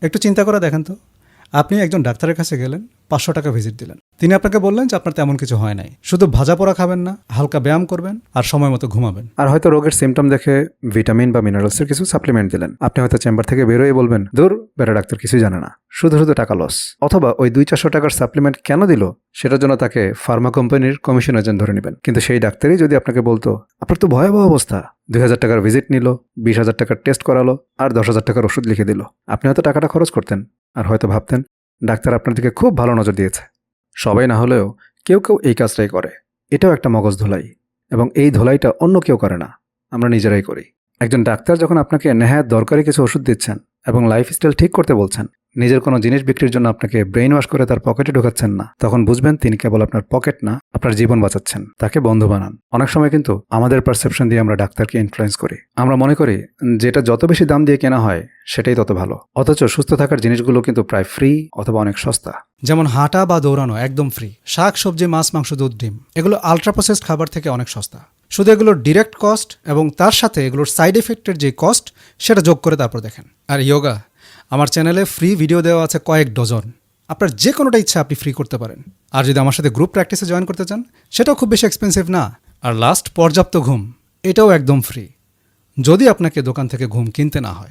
একটু চিন্তা করে দেখেন তো, আপনি একজন ডাক্তারের কাছে গেলেন, 500 টাকা ভিজিট দিলেন। তিনি আপনাকে বললেন যে আপনার তেমন কিছু হয় নাই, শুধু ভাজা পোড়া খাবেন না, হালকা ব্যায়াম করবেন আর সময় মতো ঘুমাবেন। আর হয়তো রোগের সিমটম দেখে ভিটামিন বা মিনারেলসের কিছু সাপ্লিমেন্ট দিলেন। আপনি হয়তো চেম্বার থেকে বেরোয় বলবেন, দূর, বেটা ডাক্তার কিছুই জানে না, শুধু শুধু টাকা লস। অথবা ওই 200-400 টাকার সাপ্লিমেন্ট কেন দিল সেটার জন্য তাকে ফার্মা কোম্পানির কমিশন এজেন্ট ধরে নেবেন। কিন্তু সেই ডাক্তারই যদি আপনাকে বলতো, আপনার তো ভয়াবহ অবস্থা, 2000 টাকার ভিজিট নিল, 20,000 টাকার টেস্ট করালো আর 10,000 টাকার ওষুধ লিখে দিল, আপনি হয়তো টাকাটা খরচ করতেন আর হয়তো ভাবতেন ডাক্তার আপনার দিকে খুব ভালো নজর দিয়েছে। সবাই না হলেও কেউ কেউ এই কাজটাই করে। এটাও একটা মগজ ধোলাই, এবং এই ধোলাইটা অন্য কেউ করে না, আমরা নিজেরাই করি। একজন ডাক্তার যখন আপনাকে নেহাত দরকারি কিছু ওষুধ দিচ্ছেন এবং লাইফস্টাইল ঠিক করতে বলছেন, নিজের কোনো জিনিস বিক্রির জন্য আপনাকে ব্রেইন ওয়াশ করে তার পকেটে ঢোকাচ্ছেন না, তখন বুঝবেন তিনি কেবল আপনার পকেট না, আপনার জীবন বাঁচাচ্ছেন, তাকে বন্ধু বানান। অনেক সময় কিন্তু আমাদের পারসেপশন দিয়ে আমরা ডাক্তারকে ইনফ্লুয়েন্স করি। আমরা মনে করি যেটা যত বেশি দাম দিয়ে কেনা হয় সেটাই তত ভালো, অথচ সুস্থ থাকার জিনিসগুলো কিন্তু প্রায় ফ্রি অথবা অনেক সস্তা। যেমন হাঁটা বা দৌড়ানো একদম ফ্রি, শাক সবজি মাছ মাংস দুধ ডিম এগুলো আলট্রা প্রসেসড খাবার থেকে অনেক সস্তা। শুধু এগুলোর ডিরেক্ট কস্ট এবং তার সাথে এগুলোর সাইড এফেক্টের যে কস্ট সেটা যোগ করে তারপর দেখেন। আর ইয়োগা, আমার চ্যানেলে ফ্রি ভিডিও দেওয়া আছে কয়েক ডজন। আপনার যে কোনোটা ইচ্ছা আপনি ফ্রি করতে পারেন। আর যদি আমার সাথে গ্রুপ প্র্যাকটিসে জয়েন করতে চান, সেটাও খুব বেশি এক্সপেন্সিভ না। আর লাস্ট, পর্যাপ্ত ঘুম, এটাও একদম ফ্রি, যদি আপনাকে দোকান থেকে ঘুম কিনতে না হয়।